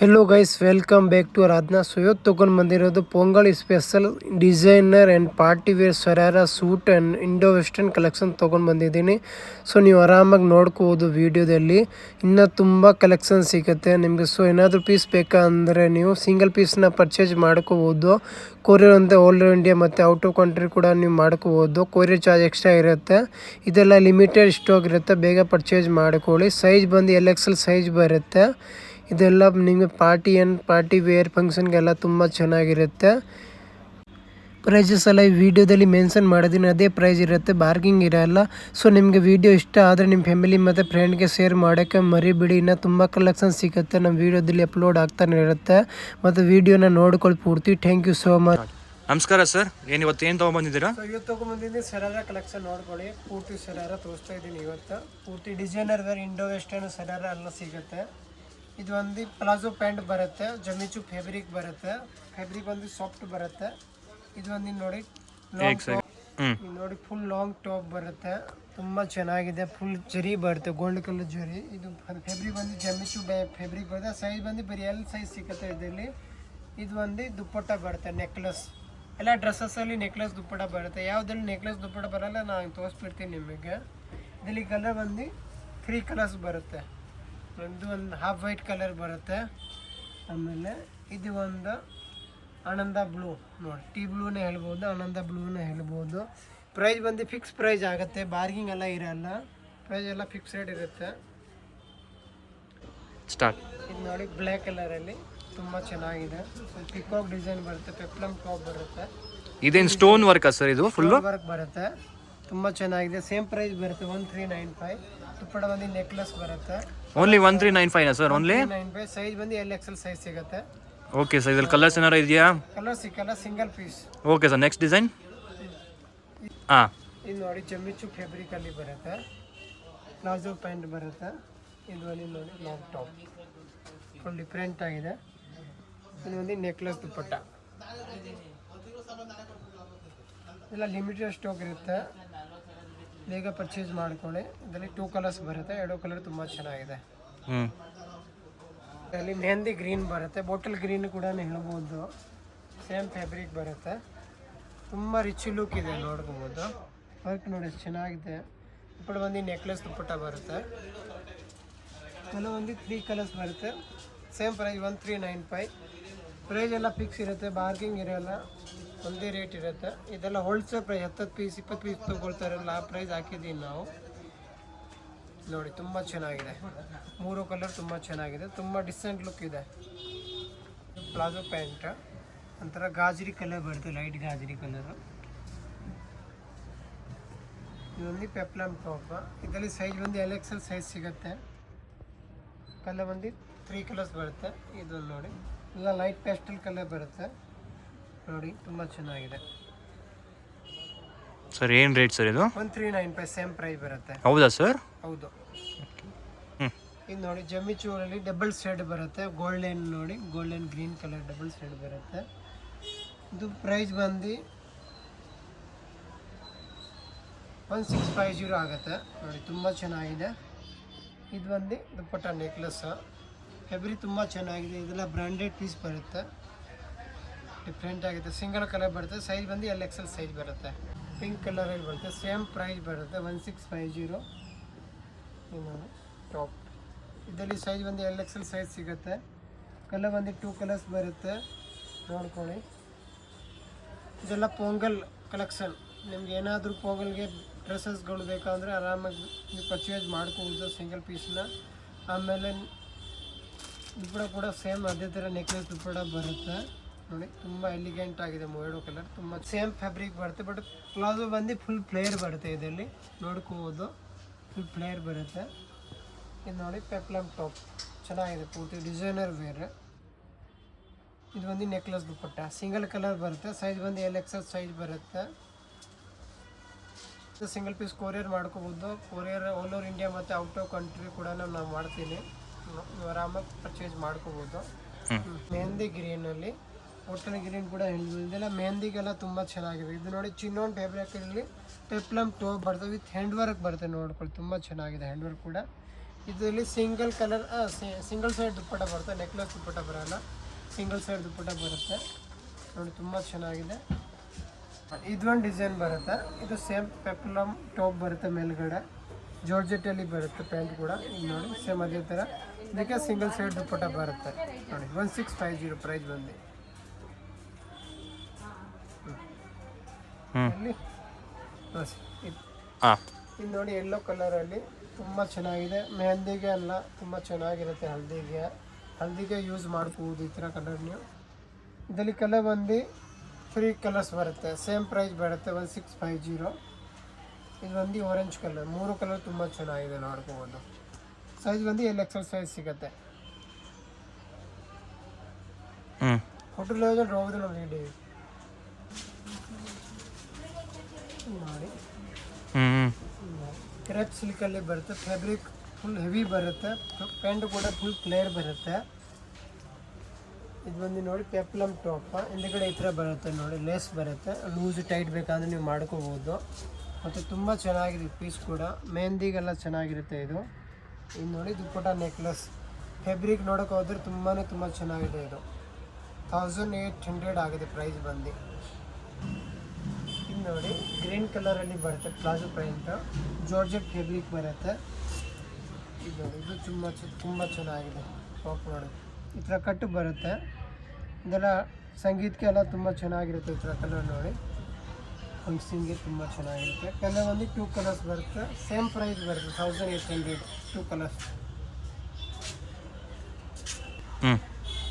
Hello guys, welcome back to Aradhana. So ಇವತ್ತು ತೊಗೊಂಡು ಬಂದಿರೋದು Pongal special designer and party wear sharara suit and Indo western collection ತೊಗೊಂಡು ಬಂದಿದ್ದೀನಿ. So ನೀವು ಆರಾಮಾಗಿ ನೋಡ್ಕೋಬೋದು ವೀಡಿಯೋದಲ್ಲಿ. ಇನ್ನೂ ತುಂಬ ಕಲೆಕ್ಷನ್ ಸಿಗುತ್ತೆ ನಿಮಗೆ. ಸೊ ಏನಾದರೂ ಪೀಸ್ ಬೇಕಾ ಅಂದರೆ ನೀವು ಸಿಂಗಲ್ ಪೀಸ್ನ ಪರ್ಚೇಸ್ ಮಾಡ್ಕೋಬೋದು. ಕೊರಿಯರ್ ಅಂತ ಆಲ್ ಇಂಡಿಯಾ ಮತ್ತು ಔಟ್ ಆಫ್ ಕಂಟ್ರಿ ಕೂಡ ನೀವು ಮಾಡ್ಕೋಬೋದು. ಕೊರಿಯರ್ ಚಾರ್ಜ್ ಎಕ್ಸ್ಟ್ರಾ ಇರುತ್ತೆ. ಇದೆಲ್ಲ ಲಿಮಿಟೆಡ್ ಸ್ಟಾಕ್ ಇರುತ್ತೆ, ಬೇಗ ಪರ್ಚೇಸ್ ಮಾಡ್ಕೊಳ್ಳಿ. ಸೈಜ್ ಬಂದು LXL ಸೈಜ್ ಬರುತ್ತೆ. ಇದೆಲ್ಲ ನಿಮಗೆ ಪಾರ್ಟಿ ವೇರ್ ಫಂಕ್ಷನ್ಗೆಲ್ಲ ತುಂಬ ಚೆನ್ನಾಗಿರುತ್ತೆ. ಪ್ರೈಸಸ್ ಎಲ್ಲ ಈ ವಿಡಿಯೋದಲ್ಲಿ ಮೆನ್ಷನ್ ಮಾಡಿದ್ದೀನಿ, ಅದೇ ಪ್ರೈಸ್ ಇರುತ್ತೆ, ಬಾರ್ಗಿಂಗ್ ಇರಲ್ಲ. ಸೊ ನಿಮಗೆ ವಿಡಿಯೋ ಇಷ್ಟ ಆದರೆ ನಿಮ್ಮ ಫ್ಯಾಮಿಲಿ ಮತ್ತು ಫ್ರೆಂಡ್ಗೆ ಶೇರ್ ಮಾಡೋಕ್ಕೆ ಮರಿಬೇಡಿ. ಇನ್ನೂ ತುಂಬ ಕಲೆಕ್ಷನ್ ಸಿಗುತ್ತೆ ನಮ್ಮ ವಿಡಿಯೋದಲ್ಲಿ ಅಪ್ಲೋಡ್ ಆಗ್ತಾನೆ ಇರುತ್ತೆ. ಮತ್ತು ವಿಡಿಯೋನ ನೋಡ್ಕೊಳ್ಳಿ ಪೂರ್ತಿ. Thank you so much. ನಮಸ್ಕಾರ ಸರ್, ಏನು ತೊಗೊಂಬಂದಿದ್ದೀರಾ? ಸೊ ಇವತ್ತು ತೊಗೊಂಬಂದಿದ್ದೀನಿ ಶರಾರ ಕಲೆಕ್ಷನ್. ನೋಡ್ಕೊಳ್ಳಿ, ಪೂರ್ತಿ ಶರಾರ ತೋರಿಸ್ತಾ ಇದ್ದೀನಿ ಇವತ್ತು. ಪೂರ್ತಿ ಡಿಸೈನರ್ ವೇರ್ ಇಂಡೋ ವೆಸ್ಟರ್ನ್ ಶರಾರ ಎಲ್ಲ ಸಿಗುತ್ತೆ. ಇದು ಒಂದು ಪ್ಲಾಜೋ ಪ್ಯಾಂಟ್ ಬರುತ್ತೆ, ಜಮಿಚು ಫ್ಯಾಬ್ರಿಕ್ ಬರುತ್ತೆ. ಫ್ಯಾಬ್ರಿಕ್ ಒಂದು ಸಾಫ್ಟ್ ಬರುತ್ತೆ. ಇದು ಒಂದು ನೋಡಿ ನೋಡಿ ಫುಲ್ ಲಾಂಗ್ ಟಾಪ್ ಬರುತ್ತೆ, ತುಂಬ ಚೆನ್ನಾಗಿದೆ. ಫುಲ್ ಜರಿ ಬರುತ್ತೆ, ಗೋಲ್ಡ್ ಕಲರ್ ಜರಿ. ಇದು ಫ್ಯಾಬ್ರಿಕ್ ಬಂದು ಜಮಿಚು ಫ್ಯಾಬ್ರಿಕ್ ಬರುತ್ತೆ. ಸೈಜ್ ಬಂದು ಬರೀ L ಸೈಜ್ ಸಿಗುತ್ತೆ ಇದರಲ್ಲಿ. ಇದು ಒಂದು ದುಪ್ಪಟ್ಟ ಬರುತ್ತೆ, ನೆಕ್ಲೆಸ್. ಎಲ್ಲ ಡ್ರೆಸ್ಸಲ್ಲಿ ನೆಕ್ಲೆಸ್ ದುಪ್ಪಟ್ಟ ಬರುತ್ತೆ. ಯಾವುದ್ರಲ್ಲಿ ನೆಕ್ಲೆಸ್ ದುಪ್ಪಟ್ಟ ಬರಲ್ಲ ನಾನು ತೋರಿಸ್ಬಿಡ್ತೀನಿ ನಿಮಗೆ. ಇದರಲ್ಲಿ ಕಲರ್ ಬಂದು 3 ಕಲರ್ಸ್ ಬರುತ್ತೆ. ಇದು ಒಂದು ಹಾಫ್ ವೈಟ್ ಕಲರ್ ಬರುತ್ತೆ. ಆಮೇಲೆ ಇದು ಒಂದು ಆನಂದ ಬ್ಲೂ, ನೋಡಿ ಟೀ ಬ್ಲೂನೇ ಹೇಳ್ಬೋದು, ಆನಂದ ಬ್ಲೂನೇ ಹೇಳ್ಬೋದು. ಪ್ರೈಸ್ ಬಂದು ಫಿಕ್ಸ್ ಪ್ರೈಸ್ ಆಗುತ್ತೆ, ಬಾರ್ಗಿಂಗ್ ಎಲ್ಲ ಇರಲ್ಲ. ಪ್ರೈಸ್ ಎಲ್ಲ ಫಿಕ್ಸ್ ರೇಟ್ ಇರುತ್ತೆ. ಸ್ಟಾರ್ಟ್. ಇದು ನೋಡಿ ಬ್ಲ್ಯಾಕ್ ಕಲರಲ್ಲಿ ತುಂಬ ಚೆನ್ನಾಗಿದೆ. ಪಿಕಾಕ್ ಡಿಸೈನ್ ಬರುತ್ತೆ, ಪೆಪ್ಲಮ್ ಟಾಪ್ ಬರುತ್ತೆ. ಇದೇನು ಸ್ಟೋನ್ ವರ್ಕಾ ಸರ್? ಇದು ಫುಲ್ ವರ್ಕ್ ಬರುತ್ತೆ, ತುಂಬ ಚೆನ್ನಾಗಿದೆ. ಸೇಮ್ ಪ್ರೈಸ್ ಬರುತ್ತೆ 1395. ತುಪ್ಪಡ ಬಂದು ನೆಕ್ಲೆಸ್ ಬರುತ್ತೆ. Only 1395 sir? ಓನ್ಲಿ 95. ಸೈಜ್ ಬಂದು LXL ಸೈಜ್ ಸಿಗುತ್ತೆ. Okay sir. ಇದ್ರಲ್ಲಿ ಕಲರ್ಸ್ ಏನಾರು ಇದೆಯಾ? ಕಲರ್ ಸಿಕ್ಕಲ್ಲ, single piece. Okay sir, next design. ಹಾಂ, ಇದು ನೋಡಿ ಜಮಿಚು ಫ್ಯಾಬ್ರಿಕಲ್ಲಿ ಬರುತ್ತೆ, ಪ್ಲಾಜೋ ಪ್ಯಾಂಟ್ ಬರುತ್ತೆ. ಇದು ಒಂದು ನೋಡಿ ಲಾಂಗ್ ಟಾಪ್, ಫುಲ್ ಡಿಫ್ರೆಂಟ್ ಆಗಿದೆ. ಇದು ಒಂದು ನೆಕ್ಲೆಸ್ ದುಪ್ಪಟ್ಟ. ಎಲ್ಲ ಲಿಮಿಟೆಡ್ ಸ್ಟಾಕ್ ಇರುತ್ತೆ, ಬೇಗ ಪರ್ಚೇಸ್ ಮಾಡ್ಕೊಳ್ಳಿ. ಇದರಲ್ಲಿ 2 ಕಲರ್ಸ್ ಬರುತ್ತೆ, 2 ಕಲರ್ ತುಂಬ ಚೆನ್ನಾಗಿದೆ. ಇದರಲ್ಲಿ ಮೆಹಂದಿ ಗ್ರೀನ್ ಬರುತ್ತೆ, ಬಾಟಲ್ ಗ್ರೀನ್ ಕೂಡ ಹೇಳ್ಬೋದು. ಸೇಮ್ ಫ್ಯಾಬ್ರಿಕ್ ಬರುತ್ತೆ, ತುಂಬ ರಿಚ್ ಲುಕ್ ಇದೆ, ನೋಡ್ಕೋಬೋದು. ವರ್ಕ್ ನೋಡಿ ಚೆನ್ನಾಗಿದೆ. ఇప్పుడు ಒಂದು ನೆಕ್ಲೆಸ್ ದುಪ್ಪಟ್ಟ ಬರುತ್ತೆ. ಕೆಲವೊಂದು 3 ಕಲರ್ಸ್ ಬರುತ್ತೆ. Same price 1395. ಪ್ರೈಸ್ ಎಲ್ಲ ಫಿಕ್ಸ್ ಇರುತ್ತೆ, ಬಾರ್ಗಿಂಗ್ ಇರೋಲ್ಲ, ಒಂದೇ ರೇಟ್ ಇರುತ್ತೆ. ಇದೆಲ್ಲ ಹೋಲ್ಸೇಲ್ ಪ್ರೈಸ್, 10 ಪೀಸ್ 20 ಪೀಸ್ ತೊಗೊಳ್ತಾರಲ್ಲ, ಆ ಪ್ರೈಸ್ ಹಾಕಿದ್ದೀವಿ ನಾವು. ನೋಡಿ ತುಂಬ ಚೆನ್ನಾಗಿದೆ, 3 ಕಲರ್ ತುಂಬ ಚೆನ್ನಾಗಿದೆ, ತುಂಬ ಡಿಸೆಂಟ್ ಲುಕ್ ಇದೆ. ಪ್ಲಾಜೋ ಪ್ಯಾಂಟ್ ಒಂಥರ ಗಾಜರಿ ಕಲರ್ ಬರುತ್ತೆ, ಲೈಟ್ ಗಾಜರಿ ಕಲರು. ಇದೊಂದು ಪೆಪ್ಲಮ್ ಟಾಪ್. ಇದರಲ್ಲಿ ಸೈಜ್ ಬಂದು LXL ಸೈಜ್ ಸಿಗುತ್ತೆ. ಕಲರ್ ಬಂದು 3 ಕಲರ್ಸ್ ಬರುತ್ತೆ. ಇದು ನೋಡಿ ಎಲ್ಲ ಲೈಟ್ ಪ್ಯಾಸ್ಟಲ್ ಕಲರ್ ಬರುತ್ತೆ, ನೋಡಿ ತುಂಬ ಚೆನ್ನಾಗಿದೆ. ಸರ್ ಏನು ರೇಟ್ ಸರ್ ಇದು? 1395 ಸೇಮ್ ಪ್ರೈಸ್ ಬರುತ್ತೆ. ಹೌದಾ ಸರ್? ಹೌದು. ಇದು ನೋಡಿ ಜಮಿಚೂರಲ್ಲಿ ಡಬಲ್ ಶೇಡ್ ಬರುತ್ತೆ, ಗೋಲ್ಡನ್ ನೋಡಿ, golden green colour double shade ಬರುತ್ತೆ. ಇದು ಪ್ರೈಸ್ ಬಂದು 1650 ಆಗುತ್ತೆ. ನೋಡಿ ತುಂಬ ಚೆನ್ನಾಗಿದೆ. ಇದು ಬಂದು ದುಪ್ಪಟ್ಟ ನೆಕ್ಲೆಸ್, ಫ್ಯಾಬ್ರಿಕ್ ತುಂಬ ಚೆನ್ನಾಗಿದೆ. ಇದೆಲ್ಲ ಬ್ರ್ಯಾಂಡೆಡ್ ಪೀಸ್ ಬರುತ್ತೆ, ಡಿಫ್ರೆಂಟ್ ಆಗಿದೆ. ಸಿಂಗಲ್ ಕಲರ್ ಬರುತ್ತೆ, ಸೈಜ್ ಬಂದು LXL ಸೈಜ್ ಬರುತ್ತೆ. ಪಿಂಕ್ ಕಲರಲ್ಲಿ ಬರುತ್ತೆ, ಸೇಮ್ ಪ್ರೈಸ್ ಬರುತ್ತೆ 1650. ನೋಡಿ ಟಾಪ್. ಇದರಲ್ಲಿ ಸೈಜ್ ಬಂದು LXL ಸೈಜ್ ಸಿಗುತ್ತೆ. ಕಲರ್ ಬಂದು 2 ಕಲರ್ಸ್ ಬರುತ್ತೆ, ನೋಡ್ಕೊಳ್ಳಿ. ಇದೆಲ್ಲ ಪೊಂಗಲ್ ಕಲೆಕ್ಷನ್. ನಿಮ್ಗೆ ಏನಾದರೂ ಪೊಂಗಲ್ಗೆ ಡ್ರೆಸ್ಸಸ್ಗಳು ಬೇಕಂದರೆ ಆರಾಮಾಗಿ ನೀವು ಪರ್ಚೇಸ್ ಮಾಡ್ಕೋಬೋದು ಸಿಂಗಲ್ ಪೀಸ್ನ. ಆಮೇಲೆ ದುಪ್ಪಡ ಕೂಡ ಸೇಮ್ ಅದೇ ಥರ ನೆಕ್ಲೆಸ್ ದುಪ್ಪಡ ಬರುತ್ತೆ, ನೋಡಿ ತುಂಬ ಎಲಿಗೆಂಟ್ ಆಗಿದೆ. 2 ಕಲರ್ ತುಂಬ ಸೇಮ್ ಫ್ಯಾಬ್ರಿಕ್ ಬರುತ್ತೆ, ಬಟ್ ಪ್ಲಾಜೋ ಬಂದು ಫುಲ್ ಫ್ಲೇಯರ್ ಬರುತ್ತೆ. ಇದರಲ್ಲಿ ನೋಡ್ಕೋಬೋದು, ಫುಲ್ ಫ್ಲೇಯರ್ ಬರುತ್ತೆ. ಇದು ನೋಡಿ ಪೆಪ್ಲಮ್ ಟಾಪ್ ಚೆನ್ನಾಗಿದೆ, ಪೂರ್ತಿ ಡಿಸೈನರ್ ವೇರ್. ಇದು ಒಂದು ನೆಕ್ಲೆಸ್ ದುಪ್ಪಟ್ಟ, ಸಿಂಗಲ್ ಕಲರ್ ಬರುತ್ತೆ. ಸೈಜ್ ಬಂದು LXL ಸೈಜ್ ಬರುತ್ತೆ. ಸಿಂಗಲ್ ಪೀಸ್ ಕೊರಿಯರ್ ಮಾಡ್ಕೋಬೋದು. ಕೊರಿಯರ್ ಆಲ್ ಓವರ್ ಇಂಡಿಯಾ ಮತ್ತು ಔಟ್ ಆಫ್ ಕಂಟ್ರಿ ಕೂಡ ನಾವು ಮಾಡ್ತೀನಿ, ಆರಾಮಾಗಿ ಪರ್ಚೇಸ್ ಮಾಡ್ಕೋಬೋದು. ಮೆಹಂದಿ ಗ್ರೀನಲ್ಲಿ, ಬಾಟಲ್ ಗ್ರೀನ್ ಕೂಡ ಹೇಳ್ಬೋದು. ಇದೆಲ್ಲ ಮೆಹಂದಿಗೆಲ್ಲ ತುಂಬ ಚೆನ್ನಾಗಿದೆ. ಇದು ನೋಡಿ ಚಿನ್ನೋನ್ ಫ್ಯಾಬ್ರಿಕಲ್ಲಿ ಪೆಪ್ಲಮ್ ಟಾಪ್ ಬರ್ತದೆ, ವಿತ್ ಹ್ಯಾಂಡ್ ವರ್ಕ್ ಬರುತ್ತೆ, ನೋಡ್ಕೊಳ್ಳಿ ತುಂಬ ಚೆನ್ನಾಗಿದೆ. ಹ್ಯಾಂಡ್ ವರ್ಕ್ ಕೂಡ ಇದರಲ್ಲಿ ಸಿಂಗಲ್ ಕಲರ್ ಸಿಂಗಲ್ ಸೈಡ್ ದುಪ್ಪಟ್ಟ ಬರುತ್ತೆ, ನೆಕ್ಲೆಸ್ ದುಪ್ಪಟ್ಟ ಬರೋಲ್ಲ, ಸಿಂಗಲ್ ಸೈಡ್ ದುಪ್ಪಟ್ಟ ಬರುತ್ತೆ ನೋಡಿ, ತುಂಬ ಚೆನ್ನಾಗಿದೆ. ಇದೊಂದು ಡಿಸೈನ್ ಬರುತ್ತೆ, ಇದು ಸೇಮ್ ಪೆಪ್ಲಮ್ ಟಾಪ್ ಬರುತ್ತೆ, ಮೇಲ್ಗಡೆ ಜಾರ್ಜೆಟಲ್ಲಿ ಬರುತ್ತೆ ಪ್ಯಾಂಟ್ ಕೂಡ. ಇದು ನೋಡಿ ಸೇಮ್ ಅದೇ ಥರ, ಇದಕ್ಕೆ ಸಿಂಗಲ್ ಸೈಡ್ ದುಪ್ಪಟ್ಟ ಬರುತ್ತೆ ನೋಡಿ. 1650 ಪ್ರೈಸ್ ಬಂದು. ಇಲ್ಲಿ ಹಾಂ ಇದು ನೋಡಿ ಯೆಲ್ಲೋ ಕಲರಲ್ಲಿ ತುಂಬ ಚೆನ್ನಾಗಿದೆ. ಮೆಹಂದಿಗೆ ಎಲ್ಲ ತುಂಬ ಚೆನ್ನಾಗಿರುತ್ತೆ, ಹಲ್ದಿಗೆ ಯೂಸ್ ಮಾಡ್ಬೋದು ಈ ಥರ ಕಲರ್ ನೀವು. ಇದರಲ್ಲಿ ಕಲರ್ ಬಂದು 3 ಕಲರ್ಸ್ ಬರುತ್ತೆ, ಸೇಮ್ ಪ್ರೈಸ್ ಬರುತ್ತೆ 1650. ಇದು ಬಂದು ಆರೆಂಜ್ ಕಲರ್, 3 ಕಲರ್ ತುಂಬ ಚೆನ್ನಾಗಿದೆ ನೋಡ್ಕೋಬೋದು. ಸೈಜ್ ಬಂದು XL ಸೈಜ್ ಸಿಗುತ್ತೆ. ಹೋಟೆಲ್ ಹೋಗೋದು ನಮಗೆ ಡೇವಿ ಮಾಡಿ ಕ್ರೆಪ್ ಸಿಲ್ಕಲ್ಲಿ ಬರುತ್ತೆ, ಫ್ಯಾಬ್ರಿಕ್ ಫುಲ್ ಹೆವಿ ಬರುತ್ತೆ, ಪ್ಯಾಂಟ್ ಕೂಡ ಫುಲ್ ಕ್ಲಿಯರ್ ಬರುತ್ತೆ. ಇದು ಬಂದು ನೋಡಿ ಪೆಪ್ಲಮ್ ಟಾಪ್, ಹಿಂದ್ಗಡೆ ಈ ಥರ ಬರುತ್ತೆ ನೋಡಿ, ಲೇಸ್ ಬರುತ್ತೆ, ಲೂಸ್ ಟೈಟ್ ಬೇಕಾದ್ರೆ ನೀವು ಮಾಡ್ಕೋಬೋದು. ಮತ್ತು ತುಂಬ ಚೆನ್ನಾಗಿದೆ ಪೀಸ್ ಕೂಡ, ಮೆಹಂದಿಗೆಲ್ಲ ಚೆನ್ನಾಗಿರುತ್ತೆ ಇದು. ಇದು ನೋಡಿ ದುಪ್ಪಟ್ಟ ನೆಕ್ಲೆಸ್, ಫ್ಯಾಬ್ರಿಕ್ ನೋಡೋಕೆ ಹೋದರೆ ತುಂಬ ಚೆನ್ನಾಗಿದೆ. ಇದು 1800 ಆಗಿದೆ ಪ್ರೈಸ್ ಬಂದು. ಇದು ನೋಡಿ ಗ್ರೀನ್ ಕಲರಲ್ಲಿ ಬರುತ್ತೆ, ಪ್ಲಾಜೋ ಪ್ಯಾಂಟ್, ಜಾರ್ಜೆಟ್ ಫ್ಯಾಬ್ರಿಕ್ ಬರುತ್ತೆ. ಇದು ನೋಡಿ ಇದು ತುಂಬ ಚೆನ್ನಾಗಿದೆ ಟಾಪ್ ನೋಡಿ, ಈ ಥರ ಕಟ್ಟು ಬರುತ್ತೆ. ಇದೆಲ್ಲ ಸಂಗೀತಕ್ಕೆ ಎಲ್ಲ ತುಂಬ ಚೆನ್ನಾಗಿರುತ್ತೆ ಈ ಥರ ಕಲರ್ ನೋಡಿ, ಫಂಕ್ಷನ್ಗೆ ತುಂಬ ಚೆನ್ನಾಗಿರುತ್ತೆ. ಕಲರ್ ಒಂದು 2 ಕಲರ್ಸ್ ಬರುತ್ತೆ, ಸೇಮ್ ಪ್ರೈಸ್ ಬರುತ್ತೆ 1800, 2 ಕಲರ್ಸ್.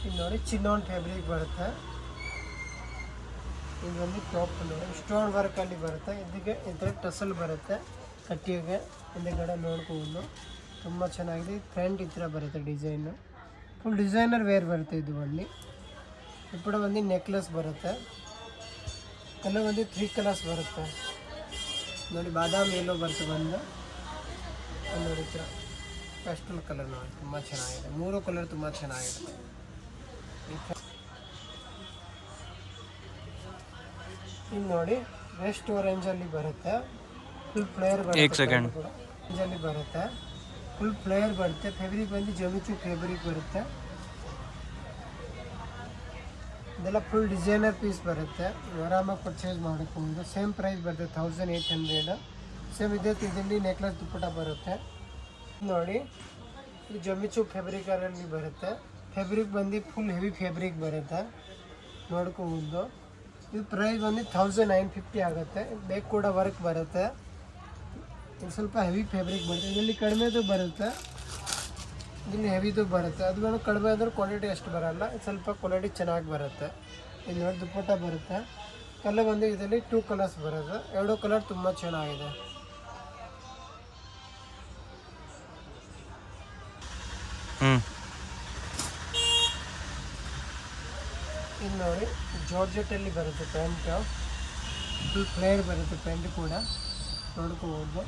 ಇದು ನೋಡಿ ಚಿನ್ನೋನ್ ಫ್ಯಾಬ್ರಿಕ್ ಬರುತ್ತೆ. ಇದು ಒಂದು ಟಾಪ್ ನೋಡಿ ಸ್ಟೋನ್ ವರ್ಕಲ್ಲಿ ಬರುತ್ತೆ, ಇದಕ್ಕೆ ಇದರ ಟಸಲ್ ಬರುತ್ತೆ ಕಟ್ಟಿಗೆ, ಹಿಂದೆಗಡೆ ನೋಡ್ಕೋಬೋದು. ತುಂಬ ಚೆನ್ನಾಗಿದೆ. ಫ್ರಂಟ್ ಈ ಥರ ಬರುತ್ತೆ ಡಿಸೈನು, ಫುಲ್ ಡಿಸೈನರ್ ವೇರ್ ಬರುತ್ತೆ. ಇದು ಅಲ್ಲಿ ఇప్పుడు ಒಂದು ನೆಕ್ಲೆಸ್ ಬರುತ್ತೆ, ಕಲರ್ ಒಂದು 3 ಕಲರ್ಸ್ ಬರುತ್ತೆ ನೋಡಿ, ಬಾದಾಮಿ ಎಲ್ಲೋ ಬರುತ್ತೆ ಬಂದು ನೋಡಿ, ಈ ಥರ ಪೆಸ್ಟಲ್ ಕಲರ್ ನೋಡಿ ತುಂಬ ಚೆನ್ನಾಗಿದೆ, 3 ಕಲರ್ ತುಂಬ ಚೆನ್ನಾಗಿದೆ. ಇದು ನೋಡಿ ವೆಸ್ಟ್ ಆರೆಂಜಲ್ಲಿ ಬರುತ್ತೆ, ಫುಲ್ ಫ್ಲೇಯರ್ ಬರುತ್ತೆ, ಆರೆಂಜಲ್ಲಿ ಬರುತ್ತೆ, ಫುಲ್ ಫ್ಲೇಯರ್ ಬರುತ್ತೆ. ಫ್ಯಾಬ್ರಿಕ್ ಬಂದು ಜಮಿಚು ಫ್ಯಾಬ್ರಿಕ್ ಬರುತ್ತೆ, ಇದೆಲ್ಲ ಫುಲ್ ಡಿಸೈನರ್ ಪೀಸ್ ಬರುತ್ತೆ, ಆರಾಮಾಗಿ ಪರ್ಚೇಸ್ ಮಾಡ್ಕೊಂಡು. ಸೇಮ್ ಪ್ರೈಸ್ ಬರುತ್ತೆ 1800. ಸೇಮ್ ಇದೇ ಇದರಲ್ಲಿ ನೆಕ್ಲೆಸ್ ದುಪ್ಪಟ್ಟ ಬರುತ್ತೆ ನೋಡಿ, ಇದು ಜಮಿಚು ಫ್ಯಾಬ್ರಿಕಲ್ಲಿ ಬರುತ್ತೆ, ಫ್ಯಾಬ್ರಿಕ್ ಬಂದು ಫುಲ್ ಹೆವಿ ಫ್ಯಾಬ್ರಿಕ್ ಬರುತ್ತೆ ನೋಡ್ಕೋಬೋದು. ಇದು ಪ್ರೈಸ್ ಬಂದು 1950 ಆಗುತ್ತೆ. ಬೇಕ್ ಕೂಡ ವರ್ಕ್ ಬರುತ್ತೆ, ಇದು ಸ್ವಲ್ಪ ಹೆವಿ ಫ್ಯಾಬ್ರಿಕ್ ಬರುತ್ತೆ. ಇದರಲ್ಲಿ ಕಡಿಮೆದು ಬರುತ್ತೆ, ಇಲ್ಲಿ ಹೆವಿದು ಬರುತ್ತೆ. ಅದು ಬಂದು ಕಡಿಮೆ ಅಂದ್ರೆ ಕ್ವಾಲಿಟಿ ಅಷ್ಟು ಬರೋಲ್ಲ, ಸ್ವಲ್ಪ ಕ್ವಾಲಿಟಿ ಚೆನ್ನಾಗಿ ಬರುತ್ತೆ. ಇದು ನೋಡಿ ದುಪ್ಪಟ್ಟ ಬರುತ್ತೆ, ಕಲರ್ ಬಂದು ಇದರಲ್ಲಿ 2 ಕಲರ್ಸ್ ಬರುತ್ತೆ, 2 ಕಲರ್ ತುಂಬ ಚೆನ್ನಾಗಿದೆ. ಇದು ನೋಡಿ ಜಾರ್ಜೆಟಲ್ಲಿ ಬರುತ್ತೆ ಪ್ಯಾಂಟ್, ಫುಲ್ ಫ್ಲೇರ್ ಬರುತ್ತೆ ಪ್ಯಾಂಟ್ ಕೂಡ ನೋಡ್ಕೋಬೋದು.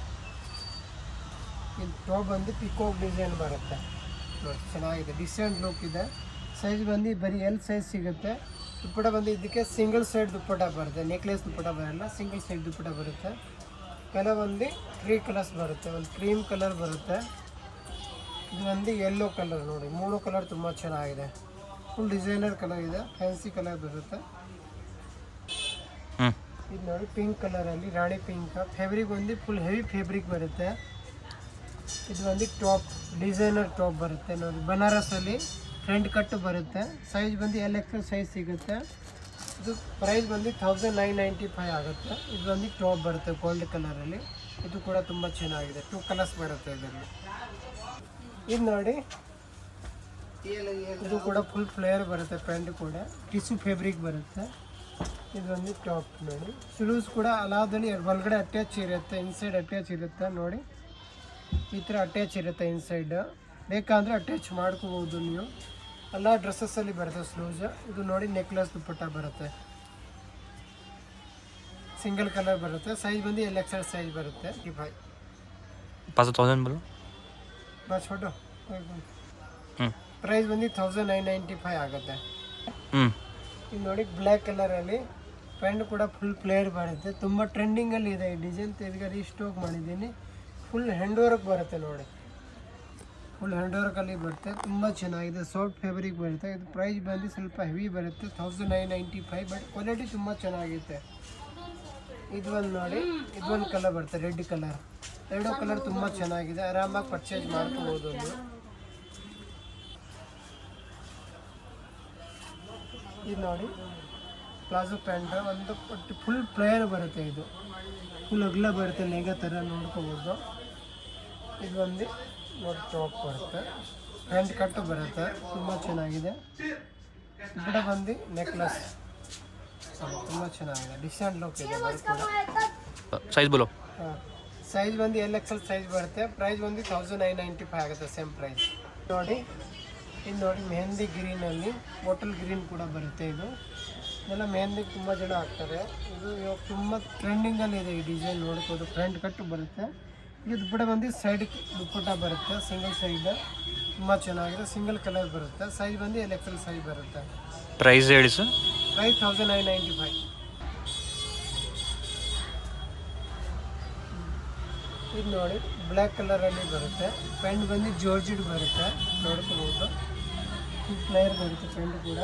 ಇದು ಟಾಪ್ ಬಂದು ಪಿಕಾಕ್ ಡಿಸೈನ್ ಬರುತ್ತೆ ನೋಡಿ, ಚೆನ್ನಾಗಿದೆ, ಡಿಸೆಂಟ್ ಲುಕ್ ಇದೆ. ಸೈಜ್ ಬಂದು ಬರೀ L ಸೈಜ್ ಸಿಗುತ್ತೆ. ದುಪ್ಪಟ್ಟ ಬಂದು ಇದಕ್ಕೆ ಸಿಂಗಲ್ ಸೈಡ್ ದುಪ್ಪಟ್ಟ ಬರುತ್ತೆ, ನೆಕ್ಲೆಸ್ ದುಪ್ಪಟ್ಟ ಬರೋಲ್ಲ, ಸಿಂಗಲ್ ಸೈಡ್ ದುಪ್ಪಟ್ಟ ಬರುತ್ತೆ. ಕಲರ್ ಬಂದು 3 ಕಲರ್ಸ್ ಬರುತ್ತೆ, ಒಂದು ಕ್ರೀಮ್ ಕಲರ್ ಬರುತ್ತೆ, ಇದು ಒಂದು ಯೆಲ್ಲೋ ಕಲರ್ ನೋಡಿ, 3 ಕಲರ್ ತುಂಬ ಚೆನ್ನಾಗಿದೆ, ಫುಲ್ ಡಿಸೈನರ್ ಕಲರ್ ಇದೆ, ಫ್ಯಾನ್ಸಿ ಕಲರ್ ಬರುತ್ತೆ. ಇದು ನೋಡಿ ಪಿಂಕ್ ಕಲರಲ್ಲಿ ರಾಣಿ ಪಿಂಕ್, ಫ್ಯಾಬ್ರಿಕ್ ಬಂದು ಫುಲ್ ಹೆವಿ ಫ್ಯಾಬ್ರಿಕ್ ಬರುತ್ತೆ. ಇದು ಒಂದು ಟಾಪ್ ಡಿಸೈನರ್ ಟಾಪ್ ಬರುತ್ತೆ ನೋಡಿ, ಬನಾರಸಲ್ಲಿ ಫ್ರಂಟ್ ಕಟ್ಟು ಬರುತ್ತೆ. ಸೈಜ್ ಬಂದು LXL ಸೈಜ್ ಸಿಗುತ್ತೆ. ಇದು ಪ್ರೈಸ್ ಬಂದು 1995 ಆಗುತ್ತೆ. ಇದು ಒಂದು ಟಾಪ್ ಬರುತ್ತೆ ಗೋಲ್ಡ್ ಕಲರಲ್ಲಿ, ಇದು ಕೂಡ ತುಂಬ ಚೆನ್ನಾಗಿದೆ, 2 ಕಲರ್ಸ್ ಬರುತ್ತೆ ಇದರಲ್ಲಿ. ಇದು ನೋಡಿ ಇದು ಕೂಡ ಫುಲ್ ಫ್ಲೇಯರ್ ಬರುತ್ತೆ, ಪ್ಯಾಂಟ್ ಕೂಡ ಟಿಶ್ಯೂ ಫ್ಯಾಬ್ರಿಕ್ ಬರುತ್ತೆ. ಇದು ಒಂದು ಟಾಪ್ ನೋಡಿ, ಸ್ಲೀವ್ಸ್ ಕೂಡ ಅಲಾದಲ್ಲಿ ಒಳಗಡೆ ಅಟ್ಯಾಚ್ ಇರುತ್ತೆ, ಇನ್ಸೈಡ್ ಅಟ್ಯಾಚ್ ಇರುತ್ತೆ ನೋಡಿ, ಈ ಥರ ಅಟ್ಯಾಚ್ ಇರುತ್ತೆ ಇನ್ಸೈಡ್, ಬೇಕಂದರೆ ಅಟ್ಯಾಚ್ ಮಾಡ್ಕೋಬೋದು ನೀವು. ಎಲ್ಲ ಡ್ರೆಸ್ಸಸ್ಸಲ್ಲಿ ಬರುತ್ತೆ ಸ್ಲೀವ್ಸ್. ಇದು ನೋಡಿ ನೆಕ್ಲೆಸ್ ದುಪ್ಪಟ್ಟ ಬರುತ್ತೆ, ಸಿಂಗಲ್ ಕಲರ್ ಬರುತ್ತೆ, ಸೈಜ್ ಬಂದು LXL ಸೈಜ್ ಬರುತ್ತೆ. 5,000 बोलो ಬಸ್ ಫೋಟೋ ಪ್ರೈಸ್ ಬಂದು 1995 ಆಗುತ್ತೆ. ಇದು ನೋಡಿ ಬ್ಲ್ಯಾಕ್ ಕಲರಲ್ಲಿ ಪ್ಯಾಂಟ್ ಕೂಡ ಫುಲ್ ಫ್ಲೇರ್ ಬರುತ್ತೆ, ತುಂಬ ಟ್ರೆಂಡಿಂಗಲ್ಲಿ ಇದೆ ಈ ಡಿಸೈನ್. ತಿರ್ಗಿ ರೀಸ್ಟಾಕ್ ಮಾಡಿದ್ದೀನಿ, ಫುಲ್ ಹ್ಯಾಂಡ್ ವರ್ಕ್ ಬರುತ್ತೆ ನೋಡಿ, ಫುಲ್ ಹ್ಯಾಂಡ್ ವರ್ಕಲ್ಲಿ ಬರುತ್ತೆ, ತುಂಬ ಚೆನ್ನಾಗಿದೆ. ಸಾಫ್ಟ್ ಫ್ಯಾಬ್ರಿಕ್ ಬರುತ್ತೆ. ಇದು ಪ್ರೈಸ್ ಬಂದು ಸ್ವಲ್ಪ ಹೆವಿ ಬರುತ್ತೆ, 1995. ಬಟ್ ಕ್ವಾಲಿಟಿ ತುಂಬ ಚೆನ್ನಾಗಿದೆ. ಇದು ಒಂದು ನೋಡಿ, ಇದೊಂದು ಕಲರ್ ಬರುತ್ತೆ, ರೆಡ್ ಕಲರ್. ಎರಡೂ ಕಲರ್ ತುಂಬ ಚೆನ್ನಾಗಿದೆ, ಆರಾಮಾಗಿ ಪರ್ಚೇಸ್ ಮಾಡ್ಕೋಬೋದು ನೀವು. ಇದು ನೋಡಿ ಪ್ಲಾಜೋ ಪ್ಯಾಂಟ್, ಒಂದು ಫುಲ್ ಪ್ಲೇಯರ್ ಬರುತ್ತೆ. ಇದು ಫುಲ್ ಅಗಲ ಬರುತ್ತೆ, ಲೆಗ ಥರ ನೋಡ್ಕೋಬೋದು. ಇದು ಒಂದು ನೋಡಿ ಟಾಪ್ ಬರುತ್ತೆ, ಹ್ಯಾಂಡ್ ಕಟ್ಟು ಬರುತ್ತೆ, ತುಂಬ ಚೆನ್ನಾಗಿದೆ. ಈ ಕಡೆ ಬಂದು ನೆಕ್ಲೆಸ್ ತುಂಬ ಚೆನ್ನಾಗಿದೆ, ಡಿಸೆಂಟ್ ಲುಕ್ ಇದೆ ವರ್ಕ್ ಕೂಡ. ಸೈಜ್ ಬೋಲೋ. ಹಾಂ, ಸೈಜ್ ಬಂದು LXL ಸೈಜ್ ಬರುತ್ತೆ. ಪ್ರೈಸ್ ಬಂದು 1995 ಆಗುತ್ತೆ, ಸೇಮ್ ಪ್ರೈಸ್. ನೋಡಿ ಇದು ನೋಡಿ ಮೆಹಂದಿ ಗ್ರೀನಲ್ಲಿ ಬಾಟಲ್ ಗ್ರೀನ್ ಕೂಡ ಬರುತ್ತೆ. ಇದೆಲ್ಲ ಮೆಹಂದಿ ತುಂಬ ಜನ ಹಾಕ್ತಾರೆ. ಇದು ಇವಾಗ ತುಂಬ ಟ್ರೆಂಡಿಂಗಲ್ಲಿ ಇದೆ. ಈ ಡಿಸೈನ್ ನೋಡ್ಬೋದು, ಫ್ರಂಟ್ ಕಟ್ಟು ಬರುತ್ತೆ. ಇದು ದುಪ್ಪಟ ಬಂದು ಸೈಡ್ ದುಪ್ಪಟ ಬರುತ್ತೆ, ಸಿಂಗಲ್ ಸೈಡ್, ತುಂಬ ಚೆನ್ನಾಗಿದೆ. ಸಿಂಗಲ್ ಕಲರ್ ಬರುತ್ತೆ. ಸೈಜ್ ಬಂದು LXL ಸೈಜ್ ಬರುತ್ತೆ. ಪ್ರೈಸ್ ಹೇಳಿ ಸರ್. ಪ್ರೈಸ್ 1995. ಇದು ನೋಡಿ ಬ್ಲ್ಯಾಕ್ ಕಲರಲ್ಲಿ ಬರುತ್ತೆ. ಪ್ಯಾಂಟ್ ಬಂದು ಜಾರ್ಜೆಟ್ ಬರುತ್ತೆ, ನೋಡ್ಕೋಬೋದು. ಪ್ಲೇಯರ್ ಬರುತ್ತೆ ಪ್ಯಾಂಟ್ ಕೂಡ.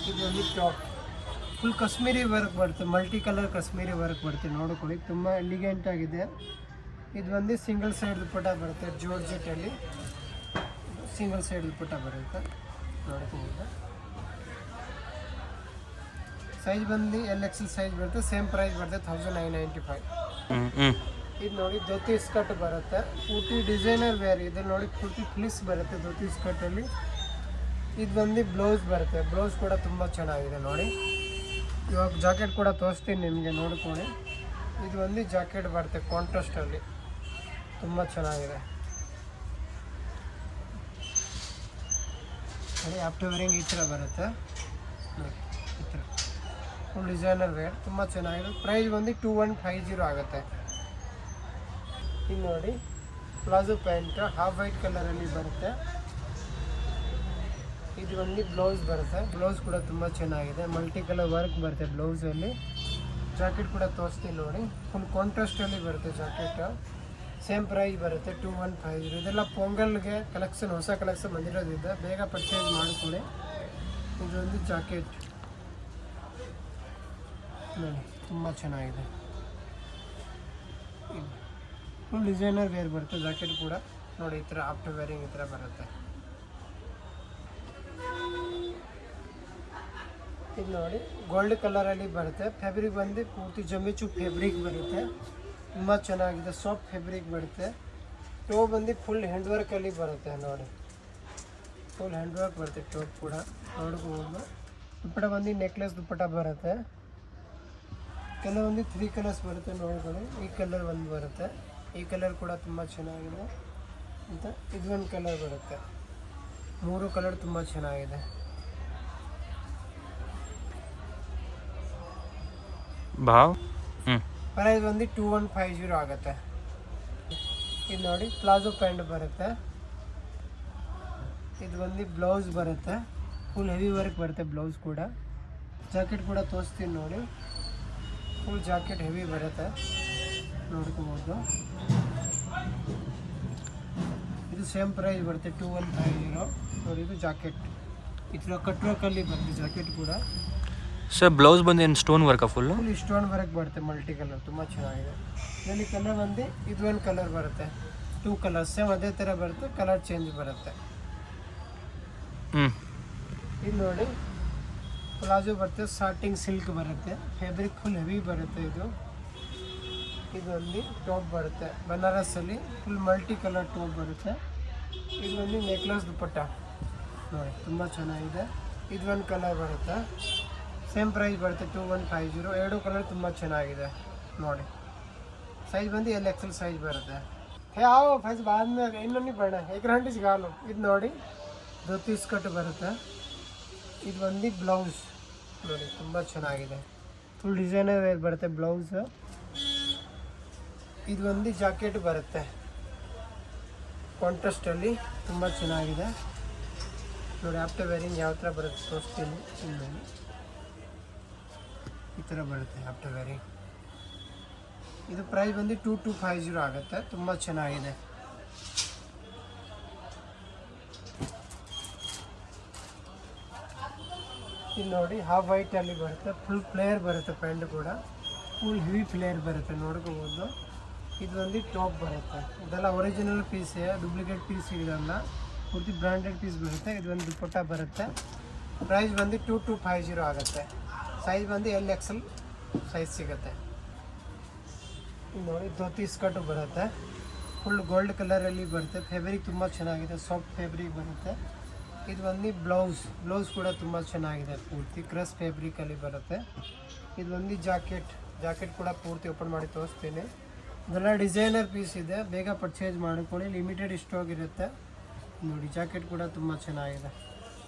ಇದು ಒಂದು ಟಾಪ್ ಫುಲ್ ಕಾಶ್ಮೀರಿ ವರ್ಕ್ ಬರುತ್ತೆ, ಮಲ್ಟಿ ಕಲರ್ ಕಾಶ್ಮೀರಿ ವರ್ಕ್ ಬರುತ್ತೆ, ನೋಡ್ಕೊಳ್ಳಿ. ತುಂಬ ಎಲಿಗೆಂಟ್ ಆಗಿದೆ. ಇದು ಒಂದು ಸಿಂಗಲ್ ಸೈಡ್ ದುಪ್ಪಟ ಬರುತ್ತೆ, ಜಾರ್ಜೆಟಲ್ಲಿ ಸಿಂಗಲ್ ಸೈಡ್ ದುಪ್ಪಟ ಬರುತ್ತೆ, ನೋಡ್ಕೋಬೋದು. ಸೈಜ್ ಬಂದು LXL ಸೈಜ್ ಬರುತ್ತೆ, ಸೇಮ್ ಪ್ರೈಸ್ ಬರುತ್ತೆ 1995. ಇದು ನೋಡಿ ಧೋತಿ ಸ್ಕರ್ಟ್ ಬರುತ್ತೆ, ಪೂರ್ತಿ ಡಿಸೈನರ್ ವೇರ್. ಇದು ನೋಡಿ ಪೂರ್ತಿ ಫ್ಲಿಸ್ ಬರುತ್ತೆ ಧೋತಿ ಸ್ಕರ್ಟಲ್ಲಿ. ಇದು ಬಂದು ಬ್ಲೌಸ್ ಬರುತ್ತೆ, ಬ್ಲೌಸ್ ಕೂಡ ತುಂಬ ಚೆನ್ನಾಗಿದೆ ನೋಡಿ. ಇವಾಗ ಜಾಕೆಟ್ ಕೂಡ ತೋರಿಸ್ತೀನಿ ನಿಮಗೆ, ನೋಡ್ಕೊಳ್ಳಿ. ಇದು ಒಂದು ಜಾಕೆಟ್ ಬರುತ್ತೆ ಕಾಂಟ್ರಾಸ್ಟಲ್ಲಿ, ತುಂಬ ಚೆನ್ನಾಗಿದೆ ನೋಡಿ. ಆಫ್ಟರ್ ವೇರಿಂಗ್ ಈ ಥರ ಬರುತ್ತೆ ನೋಡಿ, ಈ ಥರ ಫುಲ್ ಡಿಸೈನರ್ ವೇರ್, ತುಂಬ ಚೆನ್ನಾಗಿದೆ. ಪ್ರೈಸ್ ಬಂದು 2150 ಆಗುತ್ತೆ. ಇದು ನೋಡಿ ಪ್ಲಾಜೋ ಪ್ಯಾಂಟ್ ಹಾಫ್ ವೈಟ್ ಕಲರಲ್ಲಿ ಬರುತ್ತೆ. ಇದು ಒಂದು ಬ್ಲೌಸ್ ಬರುತ್ತೆ, ಬ್ಲೌಸ್ ಕೂಡ ತುಂಬ ಚೆನ್ನಾಗಿದೆ, ಮಲ್ಟಿ ಕಲರ್ ವರ್ಕ್ ಬರುತ್ತೆ ಬ್ಲೌಸಲ್ಲಿ. ಜಾಕೆಟ್ ಕೂಡ ತೋರಿಸ್ತೀನಿ ನೋಡಿ, ಫುಲ್ ಕಾಂಟ್ರಾಸ್ಟಲ್ಲಿ ಬರುತ್ತೆ ಜಾಕೆಟ್. ಸೇಮ್ ಪ್ರೈಸ್ ಬರುತ್ತೆ 2150. ಇದೆಲ್ಲ ಪೊಂಗಲ್ಗೆ ಕಲೆಕ್ಷನ್, ಹೊಸ ಕಲೆಕ್ಷನ್ ಬಂದಿರೋದಿದೆ, ಬೇಗ ಪರ್ಚೇಸ್ ಮಾಡಿಕೊಳ್ಳಿ. ಇದೊಂದು ಜಾಕೆಟ್ ನೋಡಿ, ತುಂಬ ಚೆನ್ನಾಗಿದೆ. ಫುಲ್ ಡಿಸೈನರ್ ವೇರ್ ಬರುತ್ತೆ ಜಾಕೆಟ್ ಕೂಡ ನೋಡಿ. ಈ ಥರ ಆಫ್ಟರ್ ವೇರಿಂಗ್ ಈ ಥರ ಬರುತ್ತೆ. ಇದು ನೋಡಿ ಗೋಲ್ಡ್ ಕಲರಲ್ಲಿ ಬರುತ್ತೆ. ಫ್ಯಾಬ್ರಿಕ್ ಬಂದು ಪೂರ್ತಿ ಜಮಿಚು ಫ್ಯಾಬ್ರಿಕ್ ಬರುತ್ತೆ, ತುಂಬ ಚೆನ್ನಾಗಿದೆ. ಸಾಫ್ಟ್ ಫ್ಯಾಬ್ರಿಕ್ ಬರುತ್ತೆ. ಟೋಪ್ ಬಂದು ಫುಲ್ ಹ್ಯಾಂಡ್ ವರ್ಕಲ್ಲಿ ಬರುತ್ತೆ ನೋಡಿ, ಫುಲ್ ಹ್ಯಾಂಡ್ ವರ್ಕ್ ಬರುತ್ತೆ ಟೋಪ್ ಕೂಡ, ನೋಡ್ಬೋದು. ದುಪ್ಪಟ ಬಂದು ನೆಕ್ಲೆಸ್ ದುಪ್ಪಟ ಬರುತ್ತೆ. ಕೆಲವೊಂದು 3 ಕಲರ್ಸ್ ಬರುತ್ತೆ, ನೋಡ್ಕೊಳ್ಳಿ. ಈ ಕಲರ್ ಒಂದು ಬರುತ್ತೆ, ಈ ಕಲರ್ ಕೂಡ ತುಂಬ ಚೆನ್ನಾಗಿದೆ ಅಂತ. ಇದೊಂದು ಕಲರ್ ಬರುತ್ತೆ, 3 ಕಲರ್ ತುಂಬ ಚೆನ್ನಾಗಿದೆ. ಭಾವ್ ಪ್ರೈಸ್ ಬಂದು 2150 ಆಗುತ್ತೆ. ಇದು ನೋಡಿ ಪ್ಲಾಜೋ ಪ್ಯಾಂಟ್ ಬರುತ್ತೆ. ಇದು ಬಂದು ಬ್ಲೌಸ್ ಬರುತ್ತೆ, ಫುಲ್ ಹೆವಿ ವರ್ಕ್ ಬರುತ್ತೆ ಬ್ಲೌಸ್ ಕೂಡ. ಜಾಕೆಟ್ ಕೂಡ ತೋರಿಸ್ತೀನಿ ನೋಡಿ, ಫುಲ್ ಜಾಕೆಟ್ ಹೆವಿ ಬರುತ್ತೆ, ನೋಡ್ಕೋಬೋದು. ಇದು ಸೇಮ್ ಪ್ರೈಸ್ ಬರುತ್ತೆ 2150 ನೋಡಿ. ಇದು ಜಾಕೆಟ್ ಈ ಥರ ಕಟ್ ವರ್ಕಲ್ಲಿ ಬರುತ್ತೆ ಜಾಕೆಟ್ ಕೂಡ. ಸರ್ ಬ್ಲೌಸ್ ಬಂದು ಏನು ಸ್ಟೋನ್ ವರ್ಕಾ ಫುಲ್ ಸ್ಟೋನ್ ವರ್ಕ್ ಬರುತ್ತೆ, ಮಲ್ಟಿ ಕಲರ್, ತುಂಬ ಚೆನ್ನಾಗಿದೆ. ಇದರಲ್ಲಿ ಕಲರ್ ಬಂದು ಇದೊಂದು ಕಲರ್ ಬರುತ್ತೆ, 2 ಕಲರ್ಸ್ ಸೇಮ್ ಅದೇ ಥರ ಬರುತ್ತೆ, ಕಲರ್ ಚೇಂಜ್ ಬರುತ್ತೆ. ಇದು ನೋಡಿ ಪ್ಲಾಜೋ ಬರುತ್ತೆ, ಸ್ಟಾರ್ಟಿಂಗ್ ಸಿಲ್ಕ್ ಬರುತ್ತೆ, ಫ್ಯಾಬ್ರಿಕ್ ಫುಲ್ ಹೆವಿ ಬರುತ್ತೆ. ಇದೊಂದು ಟಾಪ್ ಬರುತ್ತೆ ಬನಾರಸಲ್ಲಿ, ಫುಲ್ ಮಲ್ಟಿ ಕಲರ್ ಟಾಪ್ ಬರುತ್ತೆ. ಇದೊಂದು ನೆಕ್ಲೆಸ್ ದುಪ್ಪಟ್ಟ ನೋಡಿ, ತುಂಬ ಚೆನ್ನಾಗಿದೆ. ಇದೊಂದು ಕಲರ್ ಬರುತ್ತೆ, ಸೇಮ್ ಪ್ರೈಸ್ ಬರುತ್ತೆ 2150. ಎರಡು ಕಲರ್ ತುಂಬ ಚೆನ್ನಾಗಿದೆ ನೋಡಿ. ಸೈಜ್ ಬಂದು LXL ಸೈಜ್ ಬರುತ್ತೆ. ಯಾವ ಫೈಸ್ ಬಾದ್ಮೇಲೆ ಇನ್ನೊಂದು ಬೇಡ ಎಗ್ರಂಟಿ ಸಿಗಾಲು. ಇದು ನೋಡಿ ಧೋತಿ ಸ್ಕರ್ಟ್ ಬರುತ್ತೆ. ಇದು ಬಂದು ಬ್ಲೌಸ್ ನೋಡಿ, ತುಂಬ ಚೆನ್ನಾಗಿದೆ, ಫುಲ್ ಡಿಸೈನರ್ ವೇರ್ ಬರುತ್ತೆ ಬ್ಲೌಸ್. ಇದು ಒಂದು ಜಾಕೆಟ್ ಬರುತ್ತೆ ಕಾಂಟ್ರಾಸ್ಟಲ್ಲಿ, ತುಂಬ ಚೆನ್ನಾಗಿದೆ ನೋಡಿ. ಆಫ್ಟರ್ ವೇರಿಂಗ್ ಯಾವ ಥರ ಬರುತ್ತೆ ತೋರಿಸ್ತೀನಿ. ಈ ಥರ ಬರುತ್ತೆ ಆಫ್ಟರ್ ವೇರಿಂಗ್. ಇದು ಪ್ರೈಸ್ ಬಂದು 2250 ಆಗುತ್ತೆ, ತುಂಬ ಚೆನ್ನಾಗಿದೆ. ಇಲ್ಲಿ ನೋಡಿ ಹಾಫ್ ವೈಟಲ್ಲಿ ಬರುತ್ತೆ, ಫುಲ್ ಫ್ಲೇಯರ್ ಬರುತ್ತೆ, ಪ್ಯಾಂಟ್ ಕೂಡ ಫುಲ್ ಹೆವಿ ಫ್ಲೇಯರ್ ಬರುತ್ತೆ ನೋಡ್ಕೋಬೋದು. ಇದು ಒಂದು ಟಾಪ್ ಬರುತ್ತೆ, ಇದೆಲ್ಲ ಒರಿಜಿನಲ್ ಪೀಸ್, ಡೂಪ್ಲಿಕೇಟ್ ಪೀಸ್ ಇದೆಲ್ಲ ಪೂರ್ತಿ ಬ್ರ್ಯಾಂಡೆಡ್ ಪೀಸ್ ಬರುತ್ತೆ. ಇದು ಒಂದು ದುಪ್ಪಟ್ಟ ಬರುತ್ತೆ. ಪ್ರೈಸ್ ಬಂದು 2250 ಆಗುತ್ತೆ. ಸೈಜ್ ಬಂದು LXL ಸೈಜ್ ಸಿಗುತ್ತೆ. ನೋಡಿ ಧೋತಿ ಸ್ಕರ್ಟು ಬರುತ್ತೆ, ಫುಲ್ ಗೋಲ್ಡ್ ಕಲರಲ್ಲಿ ಬರುತ್ತೆ. ಫ್ಯಾಬ್ರಿಕ್ ತುಂಬ ಚೆನ್ನಾಗಿದೆ, ಸಾಫ್ಟ್ ಫ್ಯಾಬ್ರಿಕ್ ಬರುತ್ತೆ. ಇದು ಒಂದು ಬ್ಲೌಸ್ ಕೂಡ ತುಂಬ ಚೆನ್ನಾಗಿದೆ, ಪೂರ್ತಿ ಕ್ರಸ್ ಫ್ಯಾಬ್ರಿಕಲ್ಲಿ ಬರುತ್ತೆ. ಇದು ಒಂದು ಜಾಕೆಟ್ ಕೂಡ ಪೂರ್ತಿ ಓಪನ್ ಮಾಡಿ ತೋರಿಸ್ತೀನಿ. ಇದೆಲ್ಲ ಡಿಸೈನರ್ ಪೀಸ್ ಇದೆ, ಬೇಗ ಪರ್ಚೇಸ್ ಮಾಡಿಕೊಳ್ಳಿ, ಲಿಮಿಟೆಡ್ ಸ್ಟಾಕ್ ಇರುತ್ತೆ. ನೋಡಿ ಜಾಕೆಟ್ ಕೂಡ ತುಂಬ ಚೆನ್ನಾಗಿದೆ.